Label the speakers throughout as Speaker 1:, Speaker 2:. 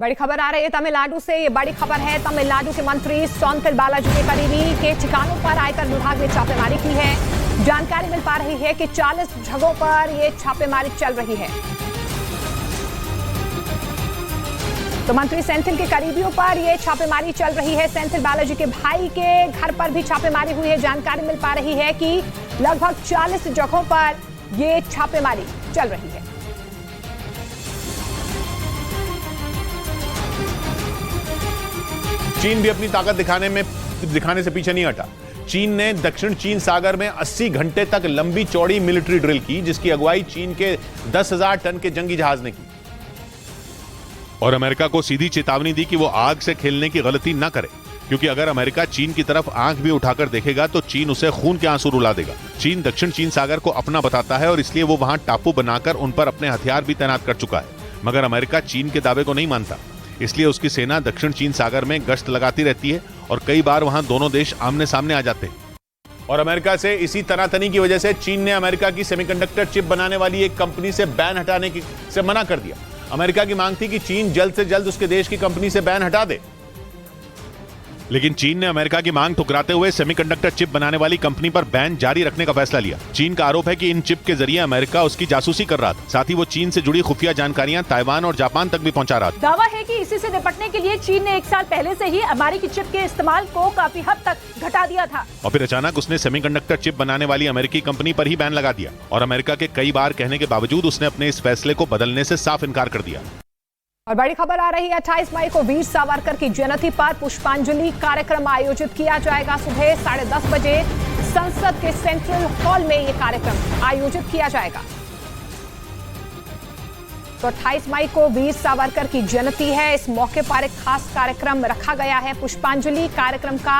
Speaker 1: बड़ी खबर आ रही है तमिलनाडु से। ये बड़ी खबर है, तमिलनाडु के मंत्री सोंतिल बालाजी के करीबी के ठिकानों पर आयकर विभाग ने छापेमारी की है। जानकारी मिल पा रही है कि 40 जगहों पर ये छापेमारी चल रही है। तो मंत्री सेंथिल के करीबियों पर ये छापेमारी चल रही है। सेंथिल बालाजी के भाई के घर पर भी छापेमारी हुई है। जानकारी मिल पा रही है कि लगभग 40 जगहों पर ये छापेमारी चल रही है।
Speaker 2: चीन भी अपनी ताकत दिखाने से पीछे नहीं हटा। चीन ने दक्षिण चीन सागर में 80 घंटे तक लंबी चौड़ी मिलिट्री ड्रिल की, जिसकी अगुवाई चीन के 10,000 टन के जंगी जहाज ने की और अमेरिका को सीधी चेतावनी दी कि वो आग से खेलने की गलती न करे, क्योंकि अगर अमेरिका चीन की तरफ आंख भी उठाकर देखेगा तो चीन उसे खून के आंसू रुला देगा। चीन दक्षिण चीन सागर को अपना बताता है और इसलिए वो वहां टापू बनाकर उन पर अपने हथियार भी तैनात कर चुका है, मगर अमेरिका चीन के दावे को नहीं मानता। इसलिए उसकी सेना दक्षिण चीन सागर में गश्त लगाती रहती है और कई बार वहां दोनों देश आमने सामने आ जाते हैं। और अमेरिका से इसी तनातनी की वजह से चीन ने अमेरिका की सेमीकंडक्टर चिप बनाने वाली एक कंपनी से बैन हटाने से मना कर दिया। अमेरिका की मांग थी कि चीन जल्द से जल्द उसके देश की कंपनी से बैन हटा दे, लेकिन चीन ने अमेरिका की मांग ठुकराते हुए सेमीकंडक्टर चिप बनाने वाली कंपनी पर बैन जारी रखने का फैसला लिया। चीन का आरोप है कि इन चिप के जरिए अमेरिका उसकी जासूसी कर रहा था, साथ ही वो चीन से जुड़ी खुफिया जानकारियां ताइवान और जापान तक भी पहुंचा रहा था।
Speaker 3: दावा है कि इसी से निपटने के लिए चीन ने 1 साल पहले से ही अमेरिकी चिप के इस्तेमाल को काफी हद तक घटा दिया था
Speaker 2: और फिर अचानक उसने सेमीकंडक्टर चिप बनाने वाली अमेरिकी कंपनी पर ही बैन लगा दिया और अमेरिका के कई बार कहने के बावजूद उसने अपने इस फैसले को बदलने से साफ इनकार कर दिया।
Speaker 1: और बड़ी खबर आ रही है, 28 मई को वीर सावरकर की जयंती पर पुष्पांजलि कार्यक्रम आयोजित किया जाएगा। सुबह 10:30 बजे संसद के सेंट्रल हॉल में यह कार्यक्रम आयोजित किया जाएगा। तो 28 मई को वीर सावरकर की जयंती है। इस मौके पर एक खास कार्यक्रम रखा गया है। पुष्पांजलि कार्यक्रम का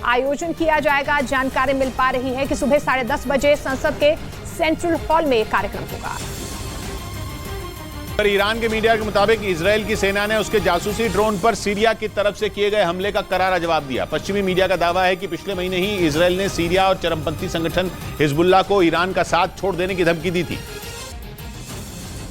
Speaker 1: आयोजन किया जाएगा। जानकारी मिल पा रही है कि सुबह 10:30 बजे संसद के सेंट्रल हॉल में यह कार्यक्रम होगा।
Speaker 2: ईरान के मीडिया के मुताबिक इजरायल की सेना ने उसके जासूसी ड्रोन पर सीरिया की तरफ से किए गए हमले का करारा जवाब दिया। पश्चिमी मीडिया का दावा है कि पिछले महीने ही इजरायल ने सीरिया और चरमपंथी संगठन हिजबुल्लाह को ईरान का साथ छोड़ देने की धमकी दी थी,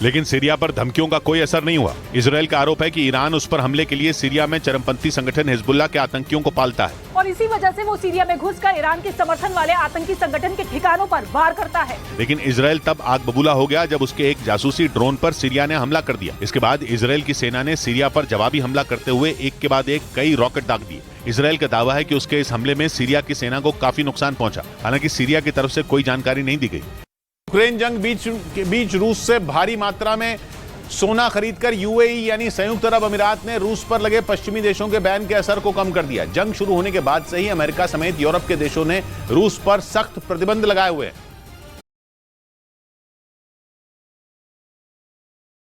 Speaker 2: लेकिन सीरिया पर धमकियों का कोई असर नहीं हुआ। इजरायल का आरोप है कि ईरान उस पर हमले के लिए सीरिया में चरमपंथी संगठन हिजबुल्लाह के आतंकियों को पालता है
Speaker 3: और इसी वजह से वो सीरिया में घुसकर ईरान के समर्थन वाले आतंकी संगठन के ठिकानों पर वार करता है।
Speaker 2: लेकिन इजरायल तब आग बबूला हो गया जब उसके एक जासूसी ड्रोन पर सीरिया ने हमला कर दिया। इसके बाद इजरायल की सेना ने सीरिया पर जवाबी हमला करते हुए एक के बाद एक कई रॉकेट दाग दिए। इजरायल का दावा है कि उसके इस हमले में सीरिया की सेना को काफी नुकसान पहुंचा, हालांकि सीरिया की तरफ से कोई जानकारी नहीं दी गई। यूक्रेन जंग बीच रूस से भारी मात्रा में सोना खरीदकर यूएई यानी संयुक्त अरब अमीरात ने रूस पर लगे पश्चिमी देशों के बैन के असर को कम कर दिया। जंग शुरू होने के बाद से ही अमेरिका समेत यूरोप के देशों ने रूस पर सख्त प्रतिबंध लगाए हुए हैं।